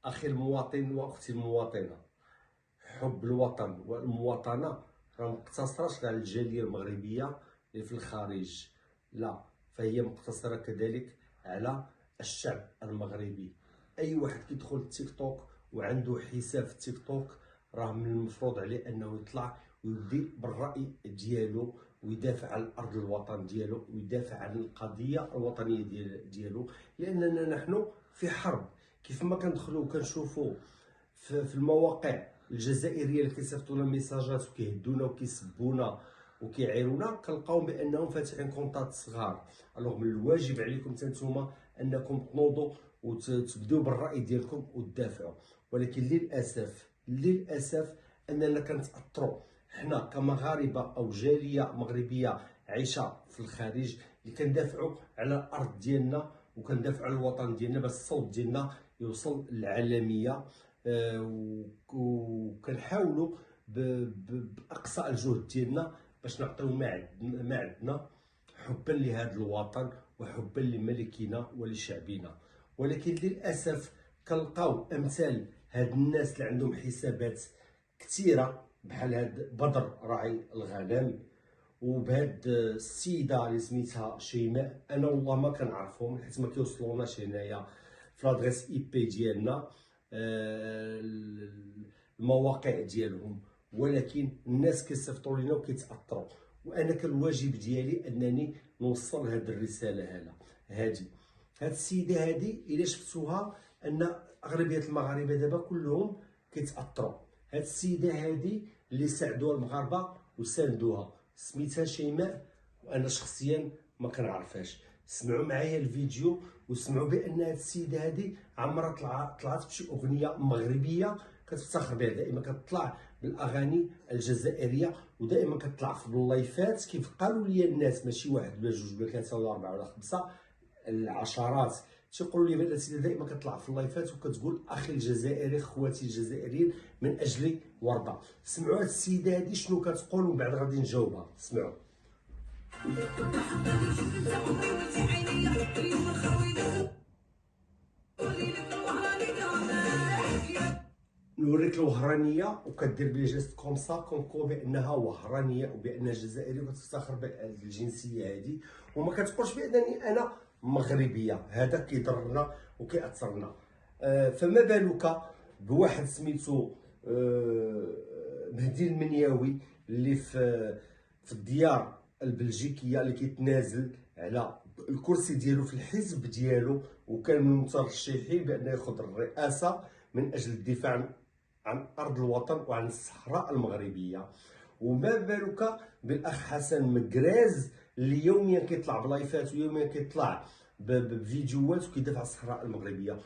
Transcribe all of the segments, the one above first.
أخي المواطن وأختي المواطنة، حب الوطن والمواطنة راه مقتصرش على الجالية المغربية اللي في الخارج، لا، فهي مقتصرة كذلك على الشعب المغربي. أي واحد كيدخل التيك توك وعنده حساب في التيك توك راه من المفروض عليه أنه يطلع ويبدي بالرأي ديالو، ويدافع عن أرض الوطن ديالو، ويدافع عن القضية الوطنية ديالو، لأننا نحن في حرب. كيف ما كندخلوا وكنشوفوا في المواقع الجزائريه اللي كيصيفطوا لنا ميساجات وكيهدونا وكيسبونا وكيعيرونا، كنلقاو بانهم فاتحين كونطات صغار. الوغ من الواجب عليكم حتى نتوما انكم تنوضوا وتبداو بالراي ديالكم وتدافعوا. ولكن للاسف اننا كنتاثروا حنا كمغاربه او جاليه مغربيه عايشه في الخارج، اللي كندافعوا على الارض ديالنا وكندافعوا على الوطن ديالنا باش الصوت ديالنا يوصل للعالميه. وكنحاولوا باقصى الجهد ديالنا باش نعطيو ما عندنا حبا لهذا الوطن وحبا لملكنا ولشعبنا. ولكن للاسف كنلقاو امثال هاد الناس اللي عندهم حسابات كثيره، بحال هاد بدر راعي الغنم، وبهاد السيده اللي سميتها شيماء. انا والله ما كنعرفهم حيت ما كيوصلوناش هنايا في لادريس اي بي ديالنا المواقع ديالهم، ولكن الناس كيصيفطوا لينا وكيتاثروا. وانا كان الواجب ديالي انني نوصل هذه الرساله. هذه السيده هذه الا شفتوها ان اغلبيه المغاربه دابا كلهم كيتاثروا. هذه السيده هذه اللي ساعدوها المغاربه وساندوها سميتها شيماء، وانا شخصيا ما كنعرفهاش. سمعوا معايا الفيديو وسمعوا بان هذه السيده هذه عمرها طلعت بشي اغنيه مغربيه كتفتخر بها. دائما كتطلع بالاغاني الجزائريه، ودائما كتطلع في اللايفات كيف قالوا لي الناس، ماشي واحد ولا جوج ولا ثلاثه ولا اربعه ولا خمسه، العشرات تيقولوا لي بان السيده دائما كتطلع في اللايفات وكتقول اخي الجزائري، خواتي الجزائريين من اجل ورده. سمعوا هذه السيده هذه شنو كتقول ومن بعد غادي نجاوبها. سمعوا. نوريك الوهرانيه وكدير بلي جيست كومسا كونكو بانها وهرانيه وبانها جزائريه وكتفتخر بالجنسيه هذه، وما كتقولش بانني انا مغربيه. هذا كيضرنا وكيأثرنا. فما بالك بواحد سميتو مهدي المنياوي اللي في الديار البلجيكيه، اللي كيتنازل على الكرسي ديالو في الحزب ديالو، وكان من المترشحين بان ياخذ الرئاسه من اجل الدفاع عن ارض الوطن وعن الصحراء المغربيه. وما بالك بالاخ حسن مكراز اللي يوميا كيطلع بلايفات ويوميا كيطلع بفيديوهات وكيدافع على الصحراء المغربيه.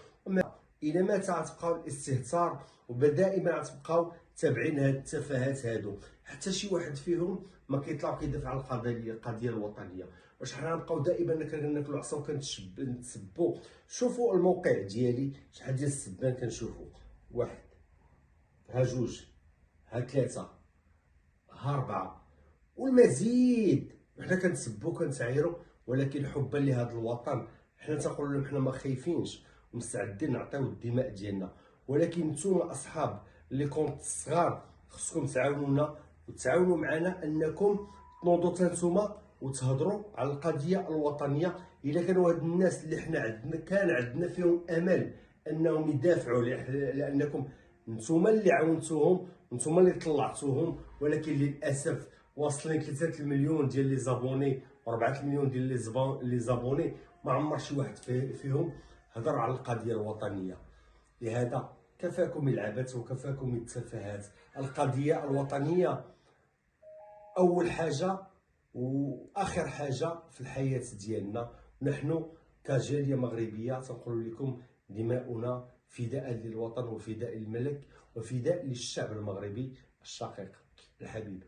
الى متى غتبقاو الاستهتار ودائما غتبقاو تابعين هاد التفاهات هادو؟ حتى شي واحد فيهم ما كيطلع كيدافع على القضيه الوطنيه. واش حنا غنبقاو دائما كناكلوا عصا وكنتسبوا؟ شوفوا الموقع ديالي شحال ديال السبان كنشوفوا، واحد، ها جوج، ها ثلاثه، ها اربعه، والمزيد. وحنا كنتسبوا كنتعايروا، ولكن حبا لهذا الوطن حنا تنقول لهم حنا ما خايفينش ومستعدين نعطيو الدماء ديالنا. ولكن نتوما اصحاب لي كونط صغار خصكم تعاونونا وتعاونوا معنا انكم تنوضوا حتى نتوما وتهضروا على القضيه الوطنيه. الا كانوا هاد الناس اللي حنا عندنا فيهم امل انهم يدافعوا، لانكم نتوما اللي عاونتوهم نتوما اللي طلعتوهم. ولكن للاسف واصلين 3 المليون ديال لي زابوني و4 المليون ديال لي زابوني، ما عمر شي واحد فيهم هضر على القضيه الوطنيه. لهذا كفاكم العبث وكفاكم التفاهات. القضيه الوطنيه اول حاجه واخر حاجه في الحياه ديالنا. نحن كجاليه مغربيه تنقول لكم دماؤنا فداء للوطن وفداء للملك وفداء للشعب المغربي الشقيق الحبيب.